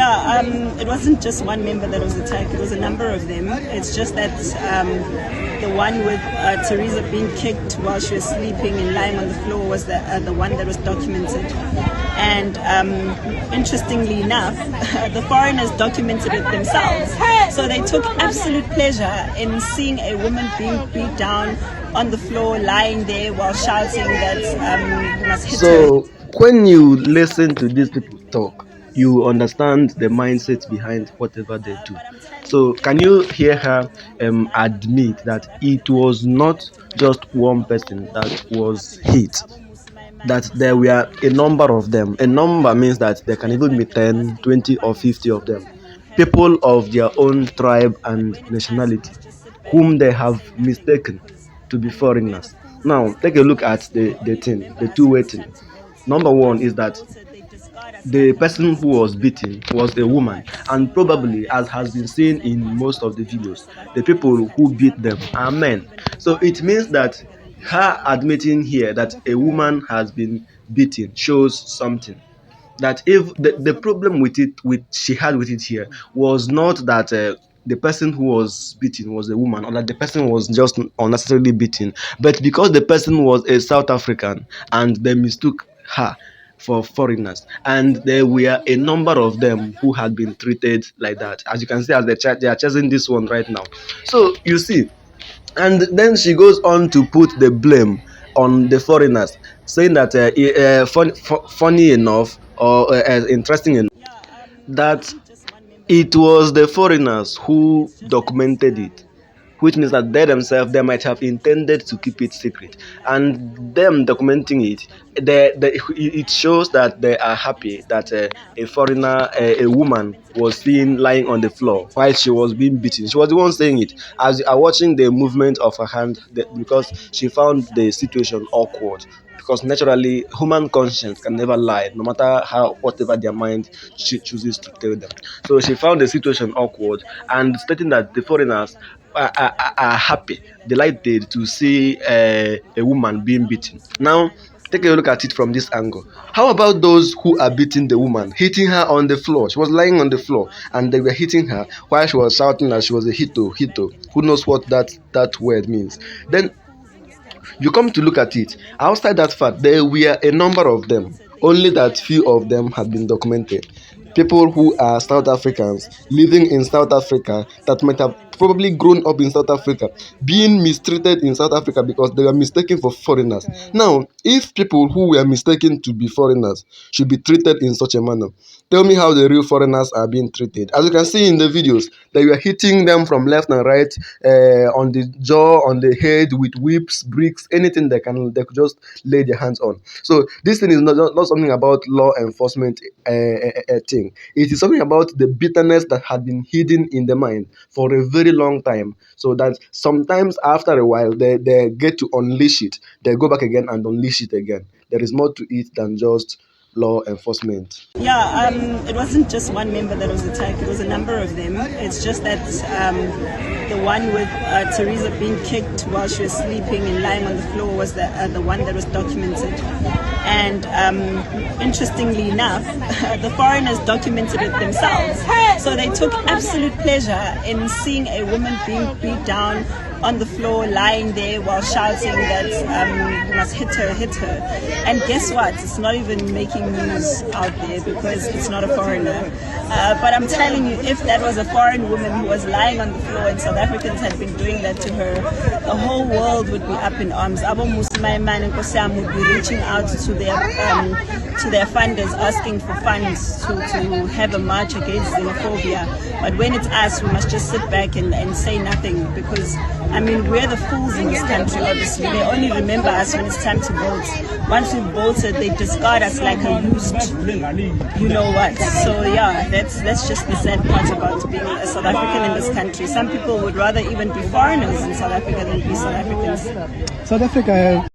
Yeah, it wasn't just one member that was attacked, it was a number of them. It's just that the one with Teresa being kicked while she was sleeping and lying on the floor was the one that was documented. And interestingly enough, the foreigners documented it themselves. So they took absolute pleasure in seeing a woman being beat down on the floor, lying there while shouting that we must hit her. So when you listen to these people talk, you understand the mindset behind whatever they do. So can you hear her admit that it was not just one person that was hit, that there were a number of them? A number means that there can even be 10, 20 or 50 of them. People of their own tribe and nationality whom they have mistaken to be foreigners. Now, take a look at the two-way thing. Number one is that the person who was beaten was a woman, and probably, as has been seen in most of the videos, the people who beat them are men. So it means that her admitting here that a woman has been beaten shows something. That if the problem with it, with she had with it here, was not that the person who was beaten was a woman, or that the person was just unnecessarily beaten, but because the person was a South African and they mistook her for foreigners, and there were a number of them who had been treated like that. As you can see, as they are chasing this one right now. So you see, and then she goes on to put the blame on the foreigners, saying that funny enough, or interesting enough, that it was the foreigners who documented it, which means that they themselves, they might have intended to keep it secret, and them documenting it, it shows that they are happy that a foreigner, a woman, was seen lying on the floor while she was being beaten. She was the one saying it. As you are watching the movement of her hand, because she found the situation awkward, because naturally human conscience can never lie, no matter how whatever their mind chooses to tell them. So she found the situation awkward, and stating that the foreigners are happy, delighted to see a woman being beaten. Now, take a look at it from this angle. How about those who are beating the woman, hitting her on the floor? She was lying on the floor, and they were hitting her while she was shouting that she was a hito. Who knows what that word means? Then you come to look at it. Outside that fact, there were a number of them. Only that few of them had been documented. People who are South Africans living in South Africa, that might have probably grown up in South Africa, being mistreated in South Africa because they were mistaken for foreigners. Now, if people who were mistaken to be foreigners should be treated in such a manner, tell me how the real foreigners are being treated. As you can see in the videos, they were hitting them from left and right, on the jaw, on the head, with whips, bricks, anything they could just lay their hands on. So this thing is not something about law enforcement thing. It is something about the bitterness that had been hidden in the mind for a very long time. So that sometimes after a while they get to unleash it. They go back again and unleash it again. There is more to it than just law enforcement. Yeah, it wasn't just one member that was attacked, it was a number of them. It's just that the one with Teresa being kicked while she was sleeping and lying on the floor was the one that was documented. And interestingly enough, the foreigners documented it themselves. So they took absolute pleasure in seeing a woman being beat down on the floor, lying there while shouting that we must hit her. And guess what? It's not even making news out there because it's not a foreigner. But I'm telling you, if that was a foreign woman who was lying on the floor and South Africans had been doing that to her, the whole world would be up in arms. Abo Musmaiman and Kosam would be reaching out to their funders, asking for funds to have a march against xenophobia. But when it's us, we must just sit back and say nothing, because I mean, we're the fools in this country, obviously. They only remember us when it's time to vote. Once we've voted, they discard us like a used you know what. So yeah, that's just the sad part about being a South African in this country. Some people would rather even be foreigners in South Africa than be South Africans. South Africa